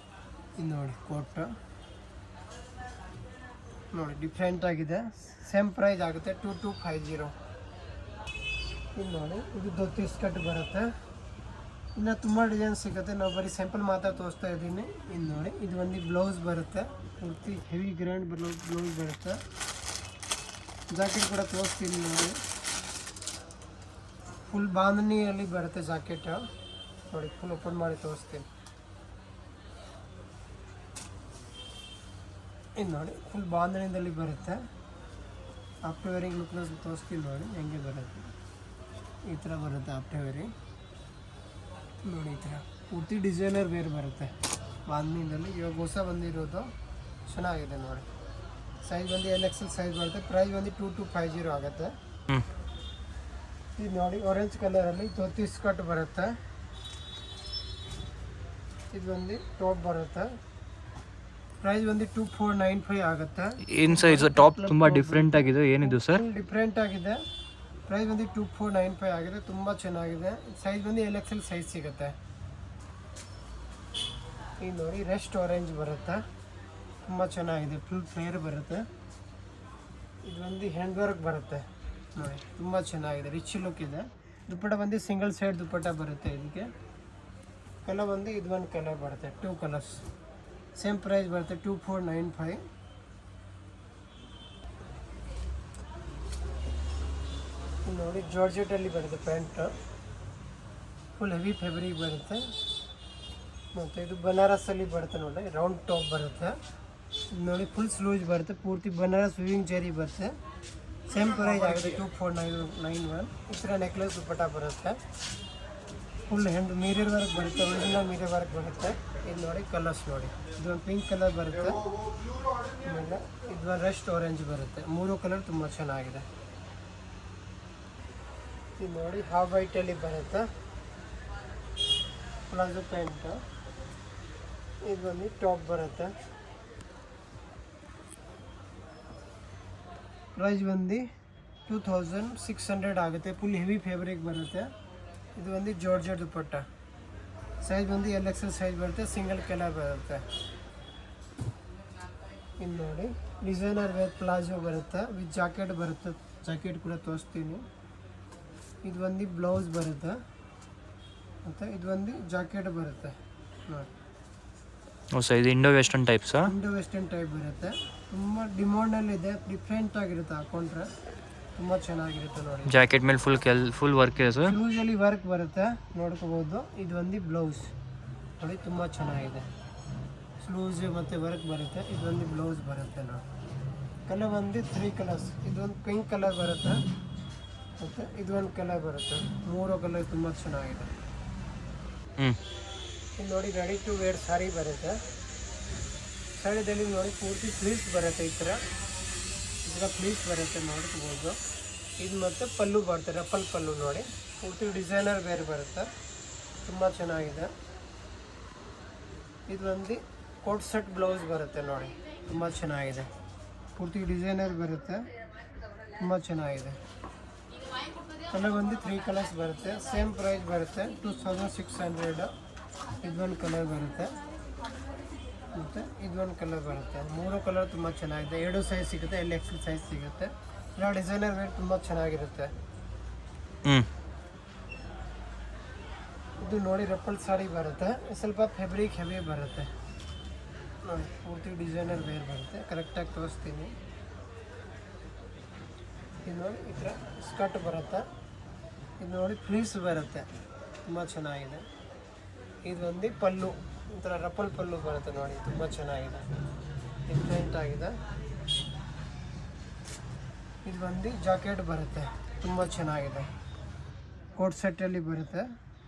ಇದು ನೋಡಿ ಕೋಟ್ ನೋಡಿ ಡಿಫ್ರೆಂಟ್ ಆಗಿದೆ, ಸೇಮ್ ಪ್ರೈಸ್ ಆಗುತ್ತೆ 2250. ಇದು ನೋಡಿ ಇದು ಧೋತಿ ಸ್ಕರ್ಟ್ ಬರುತ್ತೆ. ಇನ್ನು ತುಂಬ ಡಿಸೈನ್ ಸಿಗುತ್ತೆ, ನಾವು ಬರೀ ಸ್ಯಾಂಪಲ್ ಮಾತ್ರ ತೋರಿಸ್ತಾ ಇದ್ದೀನಿ. ಇದು ನೋಡಿ ಇದು ಒಂದು ಬ್ಲೌಸ್ ಬರುತ್ತೆ, ಪೂರ್ತಿ ಹೆವಿ ಗ್ರ್ಯಾಂಡ್ ಬ್ಲೌಸ್ ಬರುತ್ತೆ. ಜಾಕೆಟ್ ಕೂಡ ತೋರಿಸ್ತೀನಿ ನೋಡಿ, ಫುಲ್ ಬಾಂಧಣಿಯಲ್ಲಿ ಬರುತ್ತೆ ಜಾಕೆಟ್. ನೋಡಿ ಫುಲ್ ಓಪನ್ ಮಾಡಿ ತೋರಿಸ್ತೀನಿ. ಇದು ನೋಡಿ ಫುಲ್ ಬಾಂಧಣಿಯಲ್ಲಿ ಬರುತ್ತೆ. ಆಫ್ಟರ್ ವೇರಿಂಗ್ ಲುಕ್ನ ತೋರಿಸ್ತೀನಿ ನೋಡಿ ಹೆಂಗೆ ಬರುತ್ತೆ. ಈ ಥರ ಬರುತ್ತೆ ಆಫ್ಟರ್ ವೇರಿಂಗ್. ನೋಡಿ ಈ ಥರ ಪೂರ್ತಿ ಡಿಸೈನರ್ ವೇರ್ ಬರುತ್ತೆ ಬಾಂಧಣಿಯಲ್ಲಿ. ಇವಾಗ ಹೊಸ ಬಂದಿರೋದು ಚೆನ್ನಾಗಿದೆ ನೋಡಿ. ಸೈಜ್ ಬಂದು LXL ಸೈಜ್ ಬರುತ್ತೆ. ಪ್ರೈಸ್ ಬಂದು 2250 ಆಗುತ್ತೆ. ಇದು ನೋಡಿ ಆರೆಂಜ್ ಕಲರಲ್ಲಿ ಧೋತಿ ಸ್ಕರ್ಟ್ ಬರುತ್ತೆ. ಇದು ಒಂದು ಟಾಪ್ ಬರುತ್ತೆ. ಪ್ರೈಸ್ ಬಂದು 2495 ಆಗುತ್ತೆ. ಏನು ಸೈಜ್ ಟಾಪ್ ತುಂಬ ಡಿಫ್ರೆಂಟ್ ಆಗಿದೆ, ಏನಿದು ಸರ್? ಡಿಫ್ರೆಂಟ್ ಆಗಿದೆ. ಪ್ರೈಸ್ ಬಂದು 2495 ಆಗಿದೆ, ತುಂಬ ಚೆನ್ನಾಗಿದೆ. ಸೈಜ್ ಬಂದು LXL ಸೈಜ್ ಸಿಗುತ್ತೆ. ಇದು ನೋಡಿ ರೆಸ್ಟ್ ಆರೆಂಜ್ ಬರುತ್ತೆ, ತುಂಬ ಚೆನ್ನಾಗಿದೆ, ಫುಲ್ ಫ್ಲೇರ್ ಬರುತ್ತೆ. ಇದು ಒಂದು ಹ್ಯಾಂಡ್ ವರ್ಕ್ ಬರುತ್ತೆ ನೋಡಿ, ತುಂಬ ಚೆನ್ನಾಗಿದೆ, ರಿಚ್ ಲುಕ್ ಇದೆ. ದುಪ್ಪಟ್ಟ ಬಂದು ಸಿಂಗಲ್ ಸೈಡ್ ದುಪ್ಪಟ್ಟ ಬರುತ್ತೆ. ಇದಕ್ಕೆ ಕಲರ್ ಬಂದು ಇದು ಒಂದು ಕಲರ್ ಬರುತ್ತೆ, 2 ಕಲರ್ಸ್. ಸೇಮ್ ಪ್ರೈಸ್ ಬರುತ್ತೆ 2495. ನೋಡಿ ಜಾರ್ಜೆಟಲ್ಲಿ ಬರುತ್ತೆ ಪ್ಯಾಂಟ್, ಫುಲ್ ಹೆವಿ ಫ್ಯಾಬ್ರಿಕ್ ಬರುತ್ತೆ. ಮತ್ತು ಇದು ಬನಾರಸಲ್ಲಿ ಬರುತ್ತೆ ನೋಡಿ, ರೌಂಡ್ ಟಾಪ್ ಬರುತ್ತೆ. ನೋಡಿ ಫುಲ್ ಸ್ಲೂಜ್ ಬರುತ್ತೆ, ಪೂರ್ತಿ ಬನಾರಸ್ ವಿವಿಂಗ್ ಜರಿ ಬರುತ್ತೆ. ಸೇಮ್ ಪ್ರೈಸ್ ಆಗುತ್ತೆ 2491. ಈ ಥರ ನೆಕ್ಲೆಸ್ ದುಪ್ಪಟ್ಟ ಬರುತ್ತೆ, ಫುಲ್ ಹ್ಯಾಂಡ್ ಮಿರರ್ ವರ್ಕ್ ಬರುತ್ತೆ, ಒರಿಜಿನಲ್ ಮಿರರ್ ವರ್ಕ್ ಬರುತ್ತೆ. ಇದು ನೋಡಿ ಕಲರ್ಸ್ ನೋಡಿ, ಇದೊಂದು ಪಿಂಕ್ ಕಲರ್ ಬರುತ್ತೆ, ಆಮೇಲೆ ಇದೊಂದು ರೆಸ್ಟ್ ಆರೆಂಜ್ ಬರುತ್ತೆ. 3 ಕಲರ್ ತುಂಬ ಚೆನ್ನಾಗಿದೆ. ಇದು ನೋಡಿ ಹಾಫ್ ವೈಟಲ್ಲಿ ಬರುತ್ತೆ, ಪ್ಲಾಜೋ ಪ್ಯಾಂಟು. ಇದು ಬಂದು ಟಾಪ್ ಬರುತ್ತೆ. ಪ್ರೈಸ್ ಬಂದು 2600 ಆಗುತ್ತೆ, ಫುಲ್ ಹೆವಿ ಫ್ಯಾಬ್ರಿಕ್ ಬರುತ್ತೆ. ಇದು ಒಂದು ಜಾರ್ಜೆಟ್ ದುಪ್ಪಟ್ಟ. ಸೈಜ್ ಬಂದು LXL ಸೈಜ್ ಬರುತ್ತೆ, ಸಿಂಗಲ್ ಕಲರ್ ಬರುತ್ತೆ. ಇನ್ನು ನೋಡಿ ಡಿಸೈನರ್ ವೇರ್ ಪ್ಲಾಜೋ ಬರುತ್ತೆ, ವಿತ್ ಜಾಕೆಟ್ ಬರುತ್ತೆ. ಜಾಕೆಟ್ ಕೂಡ ತೋರಿಸ್ತೀನಿ. ಇದು ಒಂದು ಬ್ಲೌಸ್ ಬರುತ್ತೆ, ಮತ್ತು ಇದು ಒಂದು ಜಾಕೆಟ್ ಬರುತ್ತೆ ನೋಡಿ. ಇದು ಇಂಡೋ ವೆಸ್ಟರ್ನ್ ಟೈಪ್ಸಾ? ಇಂಡೋ ವೆಸ್ಟರ್ನ್ ಟೈಪ್ ಬರುತ್ತೆ, ತುಂಬ ಡಿಮಾಂಡಲ್ಲಿದೆ, ಡಿಫ್ರೆಂಟ್ ಆಗಿರುತ್ತೆ. ಹಾಕೊಂಡ್ರೆ ತುಂಬ ಚೆನ್ನಾಗಿರುತ್ತೆ ನೋಡಿ. ಜಾಕೆಟ್ ಮೇಲೆ ಫುಲ್ ವರ್ಕ್ ಇದೆ ಸರ್, ಯೂಶಲಿ ವರ್ಕ್ ಬರುತ್ತೆ ನೋಡ್ಕೋಬೋದು. ಇದು ಒಂದು ಬ್ಲೌಸ್ ನೋಡಿ, ತುಂಬ ಚೆನ್ನಾಗಿದೆ, ಸ್ಲೂಸ್ ಮತ್ತು ವರ್ಕ್ ಬರುತ್ತೆ. ಇದೊಂದು ಬ್ಲೌಸ್ ಬರುತ್ತೆ ನೋಡಿ. ಕಲರ್ ಬಂದು 3 ಕಲರ್ಸ್. ಇದೊಂದು ಪಿಂಕ್ ಕಲರ್ ಬರುತ್ತೆ, ಮತ್ತು ಇದೊಂದು ಕಲರ್ ಬರುತ್ತೆ. 3 ಕಲರ್ ತುಂಬ ಚೆನ್ನಾಗಿದೆ. ಇದು ನೋಡಿ ರೆಡಿ ಟು ವೇರ್ ಸಾರಿ ಬರುತ್ತೆ. ಸಾರಿದಲ್ಲಿ ನೋಡಿ ಪೂರ್ತಿ ಫ್ಲೀಸ್ ಬರುತ್ತೆ, ಈ ಥರ ಫ್ಲೀಸ್ ಬರುತ್ತೆ ನೋಡ್ಕೋಬೋದು. ಇದು ಮತ್ತು ಪಲ್ಲು ಬರುತ್ತೆ, ರಫಲ್ ಪಲ್ಲು ನೋಡಿ, ಪೂರ್ತಿ ಡಿಸೈನರ್ ವೇರ್ ಬರುತ್ತೆ, ತುಂಬ ಚೆನ್ನಾಗಿದೆ. ಇದು ಒಂದು ಕೋಟ್ ಸೆಟ್ ಬ್ಲೌಸ್ ಬರುತ್ತೆ ನೋಡಿ, ತುಂಬ ಚೆನ್ನಾಗಿದೆ, ಪೂರ್ತಿ ಡಿಸೈನರ್ ಬರುತ್ತೆ, ತುಂಬ ಚೆನ್ನಾಗಿದೆ. ಕಲರ್ ಬಂದು 3 ಕಲರ್ಸ್ ಬರುತ್ತೆ. ಸೇಮ್ ಪ್ರೈಸ್ ಬರುತ್ತೆ 2600. ಇದೊಂದು ಕಲರ್ ಬರುತ್ತೆ, ಮತ್ತು ಇದೊಂದು ಕಲರ್ ಬರುತ್ತೆ. 3 ಕಲರ್ ತುಂಬ ಚೆನ್ನಾಗಿದೆ. 2 ಸೈಜ್ ಸಿಗುತ್ತೆ, LXL ಸೈಜ್ ಸಿಗುತ್ತೆ. ಎಲ್ಲ ಡಿಸೈನರ್ ವೇರ್ ತುಂಬ ಚೆನ್ನಾಗಿರುತ್ತೆ. ಇದು ನೋಡಿ ರಪ್ಪಲ್ ಸಾರಿ ಬರುತ್ತೆ, ಸ್ವಲ್ಪ ಫ್ಯಾಬ್ರಿಕ್ ಹೆವಿ ಬರುತ್ತೆ ನೋಡಿ, ಪೂರ್ತಿ ಡಿಸೈನರ್ ವೇರ್ ಬರುತ್ತೆ. ಕರೆಕ್ಟಾಗಿ ತೋರಿಸ್ತೀನಿ. ಇದು ನೋಡಿ ಈ ಥರ ಸ್ಕರ್ಟ್ ಬರುತ್ತೆ. ಇದು ನೋಡಿ ಫ್ಲೀಸ್ ಬರುತ್ತೆ, ತುಂಬ ಚೆನ್ನಾಗಿದೆ. ಇದು ಒಂದು ಪಲ್ಲು, ಈ ಥರ ರಪ್ಪಲ್ ಪಲ್ಲು ಬರುತ್ತೆ ನೋಡಿ, ತುಂಬ ಚೆನ್ನಾಗಿದೆ. ಡಿಫ್ರೆಂಟ್ ಆಗಿದೆ. ಇದು ಬಂದು ಜಾಕೆಟ್ ಬರುತ್ತೆ, ತುಂಬ ಚೆನ್ನಾಗಿದೆ. ಕೋಟ್ ಸೆಟ್ಟಲ್ಲಿ ಬರುತ್ತೆ,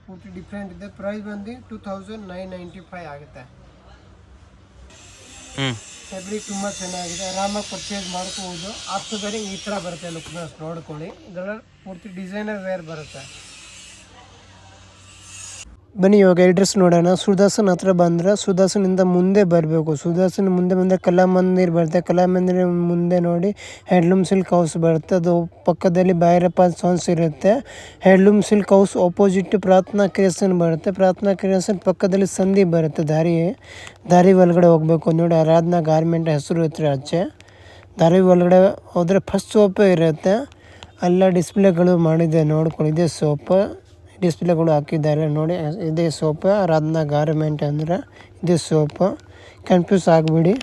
ಪೂರ್ತಿ ಡಿಫ್ರೆಂಟ್ ಇದೆ. ಪ್ರೈಸ್ ಬಂದು 2995 ಆಗುತ್ತೆ. ಫ್ಯಾಬ್ರಿಕ್ ತುಂಬ ಚೆನ್ನಾಗಿದೆ, ಆರಾಮಾಗಿ ಪರ್ಚೇಸ್ ಮಾಡ್ಕೋಬೋದು. ಆಫ್ಟರ್ ಬೇರಿಂಗ್ ಈ ಥರ ಬರುತ್ತೆ, ಲುಕ್ನೆಸ್ ನೋಡ್ಕೊಳ್ಳಿ. ಇದೆಲ್ಲ ಪೂರ್ತಿ ಡಿಸೈನರ್ ವೇರ್ ಬರುತ್ತೆ. ಬನ್ನಿ ಇವಾಗ ಅಡ್ರೆಸ್ ನೋಡೋಣ. ಸುದರ್ಶನ್ ಹತ್ರ ಬಂದರೆ ಸುದರ್ಶನಿಂದ ಮುಂದೆ ಬರಬೇಕು. ಸುದರ್ಶನ್ ಮುಂದೆ ಬಂದರೆ ಕಲಾಮಂದಿರ್ ಬರುತ್ತೆ. ಕಲಾಮಂದಿರ ಮುಂದೆ ನೋಡಿ ಹ್ಯಾಂಡ್ಲೂಮ್ ಸಿಲ್ಕ್ ಹೌಸ್ ಬರುತ್ತೆ. ಅದು ಪಕ್ಕದಲ್ಲಿ ಭೈರಪ್ಪ ಸಾನ್ಸ್ ಇರುತ್ತೆ. ಹ್ಯಾಂಡ್ಲೂಮ್ ಸಿಲ್ಕ್ ಹೌಸ್ ಆಪೋಸಿಟ್ ಪ್ರಾರ್ಥನಾ ಕ್ರಿಯೇಷನ್ ಬರುತ್ತೆ. ಪ್ರಾರ್ಥನಾ ಕ್ರಿಯೇಷನ್ ಪಕ್ಕದಲ್ಲಿ ಸಂಧಿ ಬರುತ್ತೆ. ದಾರಿ ಒಳಗಡೆ ಹೋಗಬೇಕು ನೋಡಿ, ಆರಾಧನಾ ಗಾರ್ಮೆಂಟ್ ಹೆಸರು ಇರುತ್ತೆ ಆಚೆ. ದಾರಿ ಒಳಗಡೆ ಹೋದರೆ ಫಸ್ಟ್ ಸೋಪೇ ಇರುತ್ತೆ. ಎಲ್ಲ ಡಿಸ್ಪ್ಲೇಗಳು ಮಾಡಿದೆ ನೋಡ್ಕೊಳ್ಳಿ. ಇದೇ ಸೋಪ್ ಡಿಸ್ಪ್ಲೇಗಳು ಹಾಕಿದ್ದಾರೆ ನೋಡಿ. ಇದೇ ಸೋಪ್, ಆರಾಧನಾ ಗಾರ್ಮೆಂಟ್ ಅಂದರೆ ಇದೇ ಸೋಪ್. ಕನ್ಫ್ಯೂಸ್ ಆಗಿಬಿಡಿ.